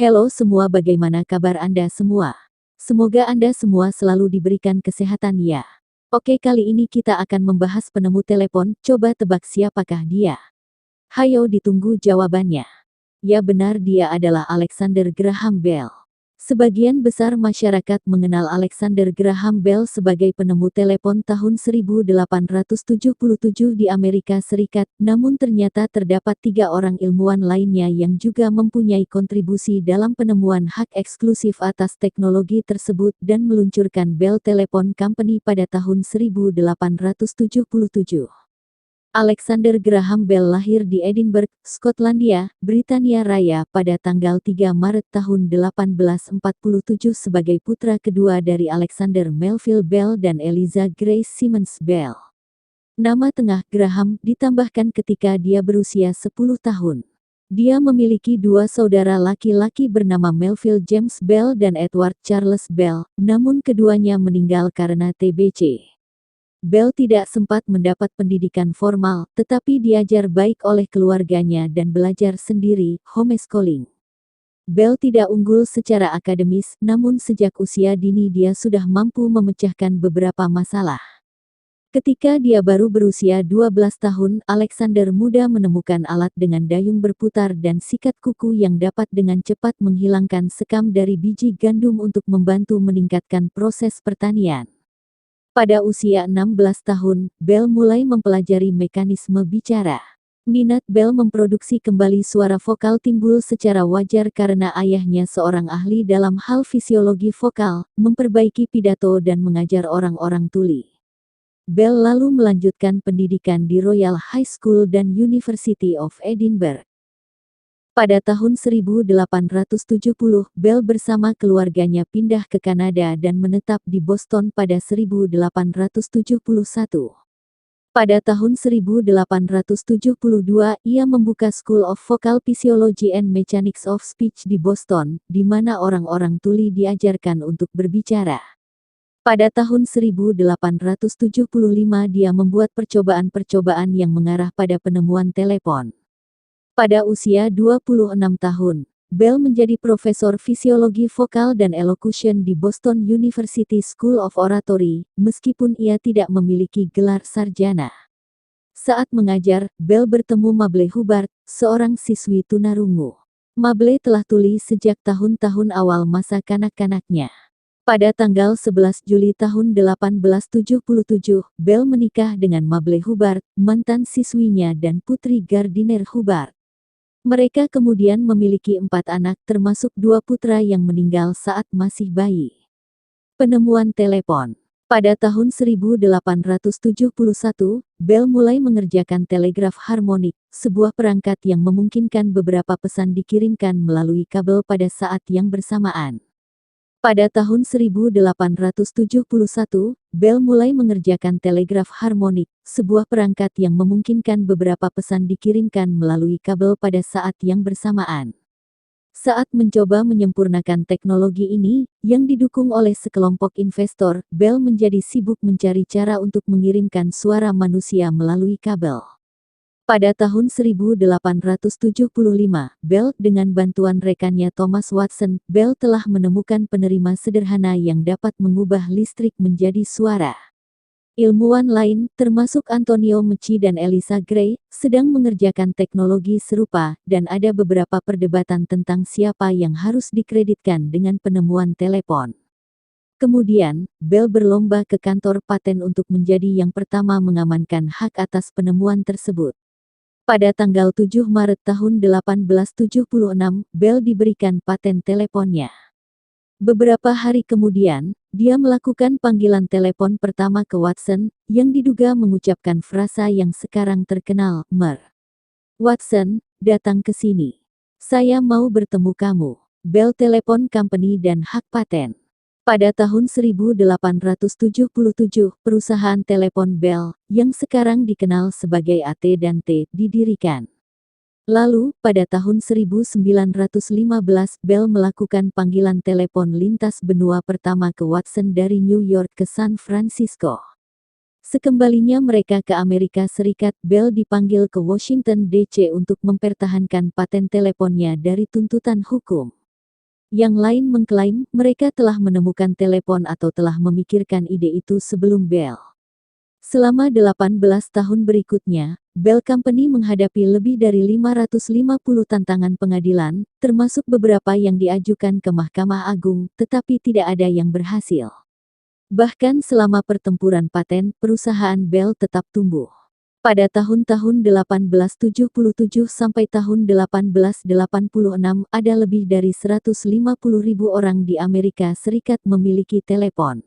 Halo semua, bagaimana kabar Anda semua? Semoga Anda semua selalu diberikan kesehatan ya. Oke, kali ini kita akan membahas penemu telepon, coba tebak siapakah dia? Hayo ditunggu jawabannya. Ya benar, dia adalah Alexander Graham Bell. Sebagian besar masyarakat mengenal Alexander Graham Bell sebagai penemu telepon tahun 1877 di Amerika Serikat, namun ternyata terdapat 3 orang ilmuwan lainnya yang juga mempunyai kontribusi dalam penemuan hak eksklusif atas teknologi tersebut dan meluncurkan Bell Telephone Company pada tahun 1877. Alexander Graham Bell lahir di Edinburgh, Skotlandia, Britania Raya pada tanggal 3 Maret tahun 1847 sebagai putra kedua dari Alexander Melville Bell dan Eliza Grace Simmons Bell. Nama tengah Graham ditambahkan ketika dia berusia 10 tahun. Dia memiliki 2 saudara laki-laki bernama Melville James Bell dan Edward Charles Bell, namun keduanya meninggal karena TBC. Bell tidak sempat mendapat pendidikan formal, tetapi diajar baik oleh keluarganya dan belajar sendiri, homeschooling. Bell tidak unggul secara akademis, namun sejak usia dini dia sudah mampu memecahkan beberapa masalah. Ketika dia baru berusia 12 tahun, Alexander mudah menemukan alat dengan dayung berputar dan sikat kuku yang dapat dengan cepat menghilangkan sekam dari biji gandum untuk membantu meningkatkan proses pertanian. Pada usia 16 tahun, Bell mulai mempelajari mekanisme bicara. Minat Bell memproduksi kembali suara vokal timbul secara wajar karena ayahnya seorang ahli dalam hal fisiologi vokal, memperbaiki pidato dan mengajar orang-orang tuli. Bell lalu melanjutkan pendidikan di Royal High School dan University of Edinburgh. Pada tahun 1870, Bell bersama keluarganya pindah ke Kanada dan menetap di Boston pada 1871. Pada tahun 1872, ia membuka School of Vocal Physiology and Mechanics of Speech di Boston, di mana orang-orang tuli diajarkan untuk berbicara. Pada tahun 1875 dia membuat percobaan-percobaan yang mengarah pada penemuan telepon. Pada usia 26 tahun, Bell menjadi profesor fisiologi vokal dan elocution di Boston University School of Oratory, meskipun ia tidak memiliki gelar sarjana. Saat mengajar, Bell bertemu Mable Hubbard, seorang siswi tunarungu. Mable telah tuli sejak tahun-tahun awal masa kanak-kanaknya. Pada tanggal 11 Juli tahun 1877, Bell menikah dengan Mable Hubbard, mantan siswinya dan putri Gardiner Hubbard. Mereka kemudian memiliki 4 anak termasuk 2 putra yang meninggal saat masih bayi. Penemuan telepon. Pada tahun 1871, Bell mulai mengerjakan telegraf harmonik, sebuah perangkat yang memungkinkan beberapa pesan dikirimkan melalui kabel pada saat yang bersamaan. Pada tahun 1871, Bell mulai mengerjakan telegraf harmonik, sebuah perangkat yang memungkinkan beberapa pesan dikirimkan melalui kabel pada saat yang bersamaan. Saat mencoba menyempurnakan teknologi ini, yang didukung oleh sekelompok investor, Bell menjadi sibuk mencari cara untuk mengirimkan suara manusia melalui kabel. Pada tahun 1875, Bell dengan bantuan rekannya Thomas Watson, Bell telah menemukan penerima sederhana yang dapat mengubah listrik menjadi suara. Ilmuwan lain, termasuk Antonio Meucci dan Eliza Gray, sedang mengerjakan teknologi serupa, dan ada beberapa perdebatan tentang siapa yang harus dikreditkan dengan penemuan telepon. Kemudian, Bell berlomba ke kantor paten untuk menjadi yang pertama mengamankan hak atas penemuan tersebut. Pada tanggal 7 Maret tahun 1876, Bell diberikan paten teleponnya. Beberapa hari kemudian, dia melakukan panggilan telepon pertama ke Watson, yang diduga mengucapkan frasa yang sekarang terkenal, "Mer. Watson, datang ke sini. Saya mau bertemu kamu." Bell Telephone Company dan hak paten. Pada tahun 1877, perusahaan telepon Bell, yang sekarang dikenal sebagai AT&T, didirikan. Lalu, pada tahun 1915, Bell melakukan panggilan telepon lintas benua pertama ke Watson dari New York ke San Francisco. Sekembalinya mereka ke Amerika Serikat, Bell dipanggil ke Washington DC untuk mempertahankan paten teleponnya dari tuntutan hukum. Yang lain mengklaim mereka telah menemukan telepon atau telah memikirkan ide itu sebelum Bell. Selama 18 tahun berikutnya, Bell Company menghadapi lebih dari 550 tantangan pengadilan, termasuk beberapa yang diajukan ke Mahkamah Agung, tetapi tidak ada yang berhasil. Bahkan selama pertempuran paten, perusahaan Bell tetap tumbuh. Pada tahun-tahun 1877 sampai tahun 1886 ada lebih dari 150.000 orang di Amerika Serikat memiliki telepon.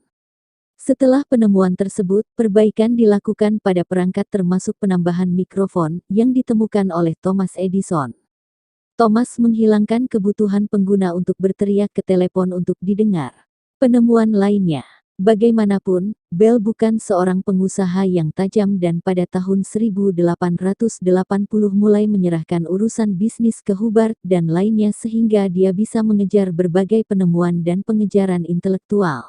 Setelah penemuan tersebut, perbaikan dilakukan pada perangkat termasuk penambahan mikrofon yang ditemukan oleh Thomas Edison. Thomas menghilangkan kebutuhan pengguna untuk berteriak ke telepon untuk didengar. Penemuan lainnya. Bagaimanapun, Bell bukan seorang pengusaha yang tajam dan pada tahun 1880 mulai menyerahkan urusan bisnis ke Hubbard dan lainnya sehingga dia bisa mengejar berbagai penemuan dan pengejaran intelektual.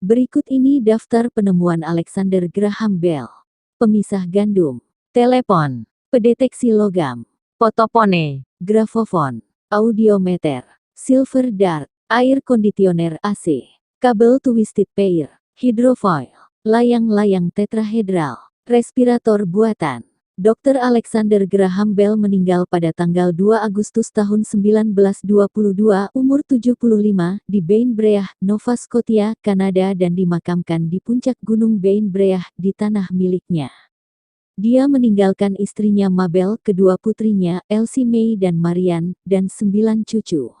Berikut ini daftar penemuan Alexander Graham Bell. Pemisah gandum, telepon, pendeteksi logam, fotopone, grafofon, audiometer, silver dart, air kondisioner AC. Kabel twisted pair, hidrofoil, layang-layang tetrahedral, respirator buatan. Dr. Alexander Graham Bell meninggal pada tanggal 2 Agustus tahun 1922, umur 75, di Bainbrea, Nova Scotia, Kanada dan dimakamkan di puncak Gunung Bainbrea, di tanah miliknya. Dia meninggalkan istrinya Mabel, kedua putrinya, Elsie May dan Marian, dan 9 cucu.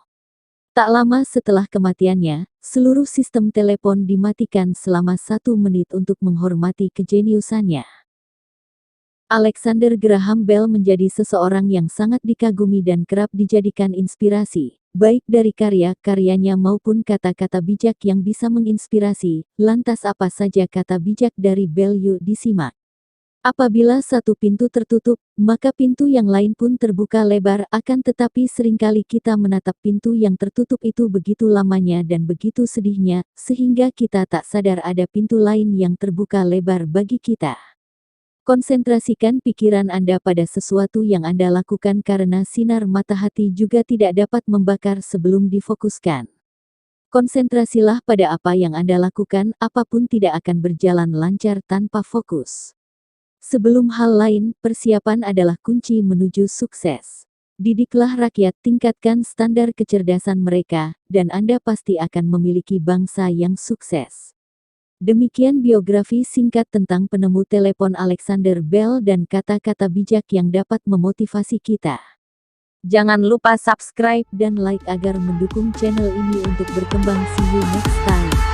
Tak lama setelah kematiannya, seluruh sistem telepon dimatikan selama 1 menit untuk menghormati kejeniusannya. Alexander Graham Bell menjadi seseorang yang sangat dikagumi dan kerap dijadikan inspirasi, baik dari karya-karyanya maupun kata-kata bijak yang bisa menginspirasi. Lantas apa saja kata bijak dari Bell? Yuk disimak. Apabila satu pintu tertutup, maka pintu yang lain pun terbuka lebar, akan tetapi seringkali kita menatap pintu yang tertutup itu begitu lamanya dan begitu sedihnya, sehingga kita tak sadar ada pintu lain yang terbuka lebar bagi kita. Konsentrasikan pikiran Anda pada sesuatu yang Anda lakukan karena sinar mata hati juga tidak dapat membakar sebelum difokuskan. Konsentrasilah pada apa yang Anda lakukan, apapun tidak akan berjalan lancar tanpa fokus. Sebelum hal lain, persiapan adalah kunci menuju sukses. Didiklah rakyat, tingkatkan standar kecerdasan mereka, dan Anda pasti akan memiliki bangsa yang sukses. Demikian biografi singkat tentang penemu telepon Alexander Bell dan kata-kata bijak yang dapat memotivasi kita. Jangan lupa subscribe dan like agar mendukung channel ini untuk berkembang. See you next time.